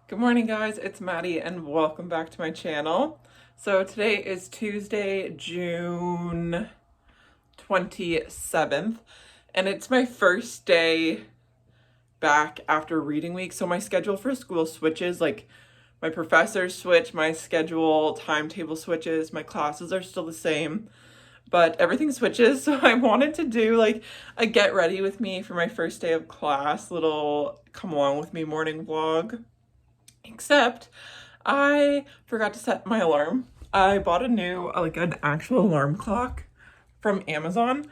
Good morning, guys. It's Maddie and welcome back to my channel. So today is Tuesday, June 27th, and it's my first day back after reading week. So my schedule for school switches, like my professors switch, my schedule timetable switches, my classes are still the same, but everything switches. So I wanted to do like a get ready with me for my first day of class, little come along with me morning vlog. Except I forgot to set my alarm. I bought a new, like an actual alarm clock from Amazon.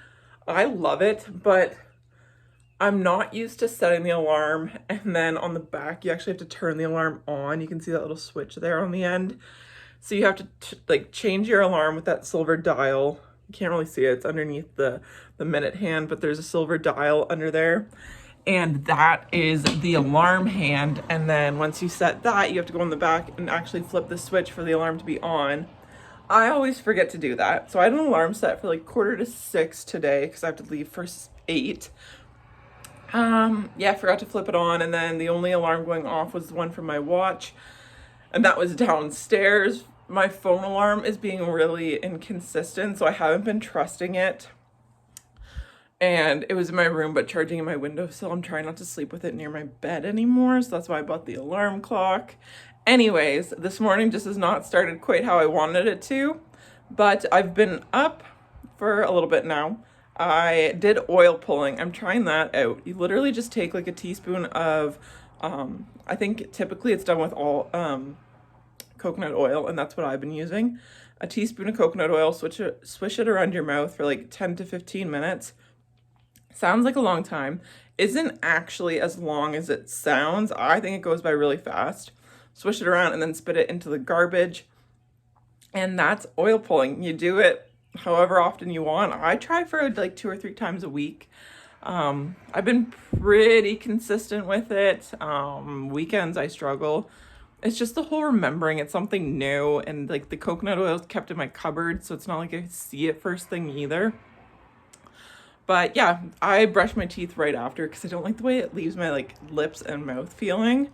I love it, but I'm not used to setting the alarm. And then on the back, you actually have to turn the alarm on. You can see that little switch there on the end. So you have to like change your alarm with that silver dial. You can't really see it. It's underneath the minute hand, but there's a silver dial under there. And that is the alarm hand. And then once you set that, you have to go in the back and actually flip the switch for the alarm to be on. I always forget to do that. So I had an alarm set for like 5:45 today because I have to leave for 8. Yeah, I forgot to flip it on. And then the only alarm going off was the one from my watch. And that was downstairs. My phone alarm is being really inconsistent, so I haven't been trusting it. And it was in my room, but charging in my windowsill. I'm trying not to sleep with it near my bed anymore, so that's why I bought the alarm clock. Anyways, this morning just has not started quite how I wanted it to, but I've been up for a little bit now. I did oil pulling. I'm trying that out. You literally just take like a teaspoon of, I think typically it's done with all coconut oil, and that's what I've been using. A teaspoon of coconut oil, swish it around your mouth for like 10 to 15 minutes. Sounds like a long time. Isn't actually as long as it sounds. I think it goes by really fast. Swish it around and then spit it into the garbage. And that's oil pulling. You do it however often you want. I try for like 2 or 3 times a week. I've been pretty consistent with it. Weekends I struggle. It's just the whole remembering it's something new, and like the coconut oil is kept in my cupboard, so it's not like I see it first thing either. But yeah, I brush my teeth right after because I don't like the way it leaves my like lips and mouth feeling.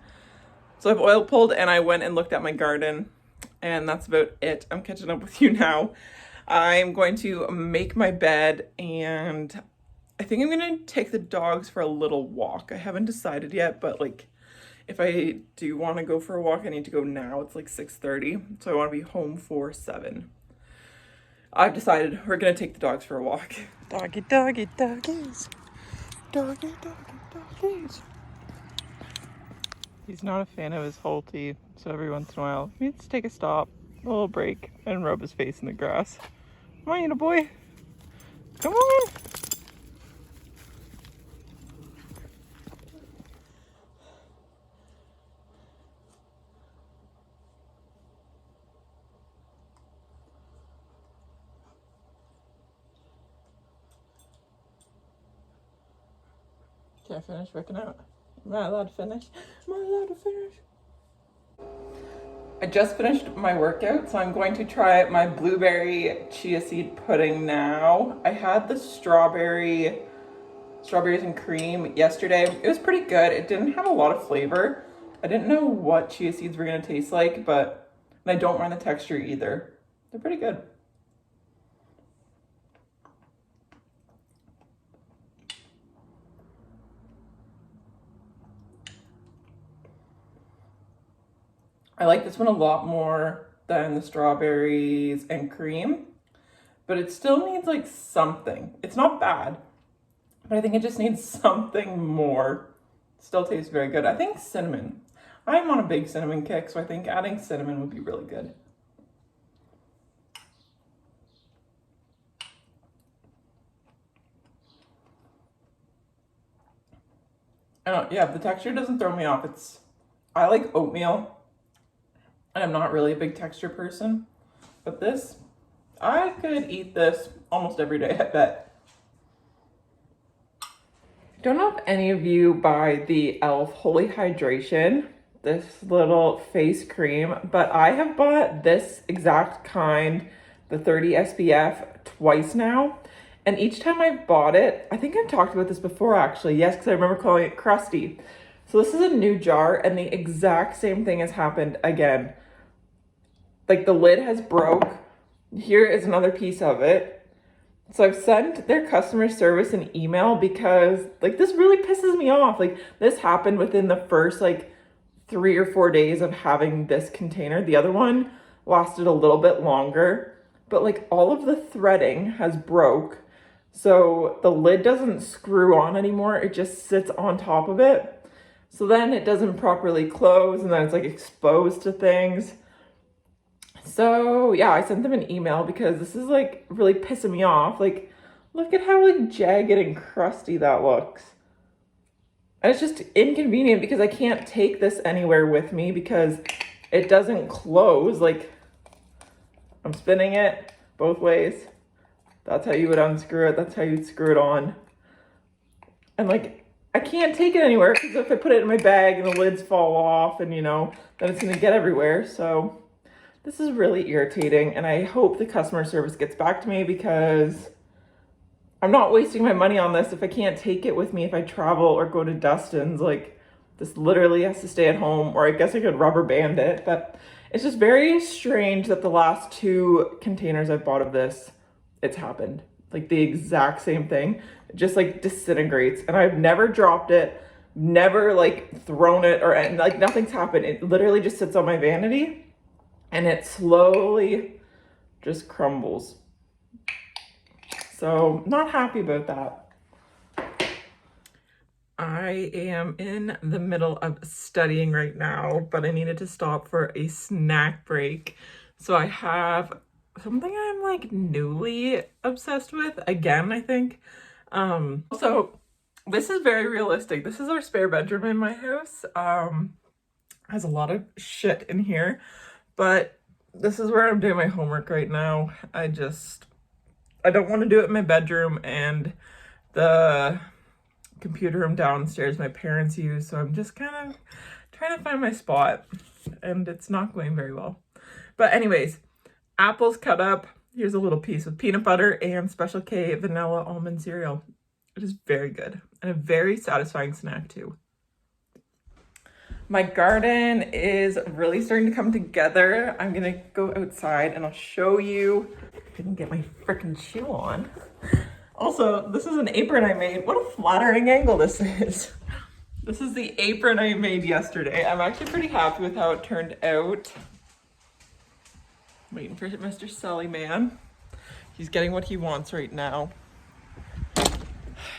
So I've oil pulled and I went and looked at my garden, and that's about it. I'm catching up with you now. I'm going to make my bed, and I think I'm going to take the dogs for a little walk. I haven't decided yet, but like if I do want to go for a walk, I need to go now. It's like 6:30, so I want to be home for 7. I've decided we're gonna take the dogs for a walk. Doggy, doggy, doggies. Doggy, doggy, doggies. He's not a fan of his Holty, so every once in a while he needs to take a stop, a little break, and rub his face in the grass. Come on, you boy. Come on. Can I finish working out? Am I allowed to finish? Am I allowed to finish? I just finished my workout, so I'm going to try my blueberry chia seed pudding now. I had the strawberries and cream yesterday. It was pretty good. It didn't have a lot of flavor. I didn't know what chia seeds were gonna taste like, and I don't mind the texture either. They're pretty good. I like this one a lot more than the strawberries and cream, but it still needs like something. It's not bad, but I think it just needs something more. Still tastes very good. I think cinnamon. I'm on a big cinnamon kick, so I think adding cinnamon would be really good. Yeah, the texture doesn't throw me off. I like oatmeal, and I'm not really a big texture person, but this, I could eat this almost every day, I bet. Don't know if any of you buy the e.l.f. Holy Hydration, this little face cream, but I have bought this exact kind, the 30 SPF, twice now. And each time I've bought it, I think I've talked about this before actually, yes, because I remember calling it crusty. So this is a new jar and the exact same thing has happened again. Like the lid has broke. Here is another piece of it. So I've sent their customer service an email because like this really pisses me off. Like this happened within the first like 3 or 4 days of having this container. The other one lasted a little bit longer, but like all of the threading has broke. So the lid doesn't screw on anymore. It just sits on top of it. So then it doesn't properly close and then it's like exposed to things. So yeah, I sent them an email because this is like really pissing me off. Like, look at how like jagged and crusty that looks. And it's just inconvenient because I can't take this anywhere with me because it doesn't close. Like, I'm spinning it both ways. That's how you would unscrew it. That's how you'd screw it on. And like, I can't take it anywhere because if I put it in my bag and the lids fall off and, you know, then it's going to get everywhere. So this is really irritating and I hope the customer service gets back to me because I'm not wasting my money on this if I can't take it with me if I travel or go to Dustin's. Like, this literally has to stay at home, or I guess I could rubber band it, but it's just very strange that the last 2 containers I've bought of this, it's happened. Like the exact same thing. It just like disintegrates and I've never dropped it, never like thrown it or like nothing's happened. It literally just sits on my vanity and it slowly just crumbles. So not happy about that. I am in the middle of studying right now, but I needed to stop for a snack break. So I have something I'm like newly obsessed with again, I think. So this is very realistic. This is our spare bedroom in my house. Has a lot of shit in here, but this is where I'm doing my homework right now. I don't want to do it in my bedroom, and the computer room downstairs my parents use, so I'm just kind of trying to find my spot, and it's not going very well. But anyways, apples cut up. Here's a little piece with peanut butter and Special K vanilla almond cereal. It is very good and a very satisfying snack too. My garden is really starting to come together. I'm gonna go outside and I'll show you. I didn't get my freaking shoe on. Also, this is an apron I made. What a flattering angle this is. This is the apron I made yesterday. I'm actually pretty happy with how it turned out. Waiting for Mr. Sully Man. He's getting what he wants right now.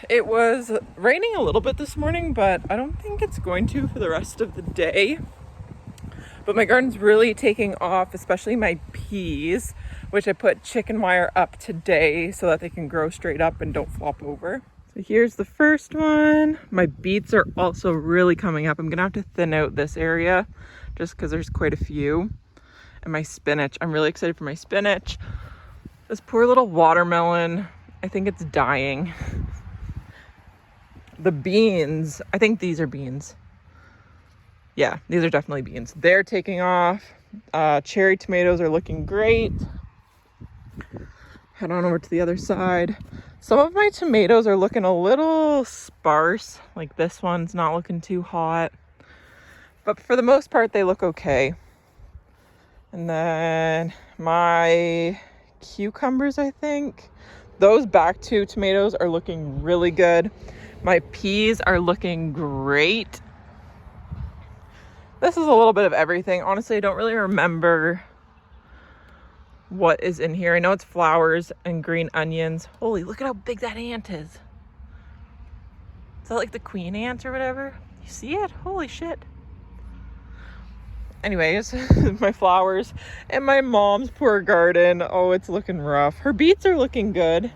It was raining a little bit this morning, but I don't think it's going to for the rest of the day. But my garden's really taking off, especially my peas, which I put chicken wire up today so that they can grow straight up and don't flop over. So here's the first one. My beets are also really coming up. I'm gonna have to thin out this area just because there's quite a few. And my spinach, I'm really excited for my spinach. This poor little watermelon, I think it's dying. The beans, I think these are beans. Yeah, these are definitely beans. They're taking off. Cherry tomatoes are looking great. Head on over to the other side. Some of my tomatoes are looking a little sparse. Like this one's not looking too hot. But for the most part, they look okay. And then my cucumbers, I think. Those back 2 tomatoes are looking really good. My peas are looking great. This is a little bit of everything. Honestly, I don't really remember what is in here. I know it's flowers and green onions. Holy, look at how big that ant is. Is that like the queen ant or whatever? You see it? Holy shit. Anyways, my flowers and my mom's poor garden. Oh, it's looking rough. Her beets are looking good,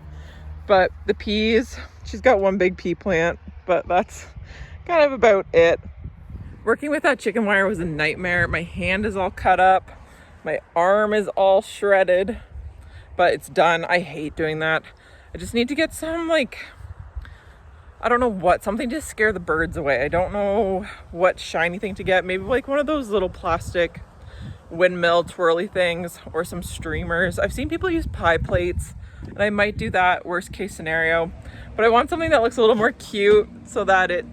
but the peas, she's got one big pea plant, but that's kind of about it. Working with that chicken wire was a nightmare. My hand is all cut up. My arm is all shredded, but it's done. I hate doing that. I just need to get some I don't know what, something to scare the birds away. I don't know what shiny thing to get. Maybe like one of those little plastic windmill twirly things or some streamers. I've seen people use pie plates and I might do that, worst case scenario. But I want something that looks a little more cute so that it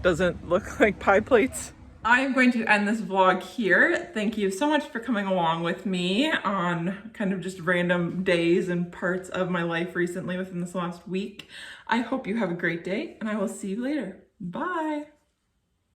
doesn't look like pie plates. I am going to end this vlog here. Thank you so much for coming along with me on kind of just random days and parts of my life recently within this last week. I hope you have a great day, and I will see you later. Bye.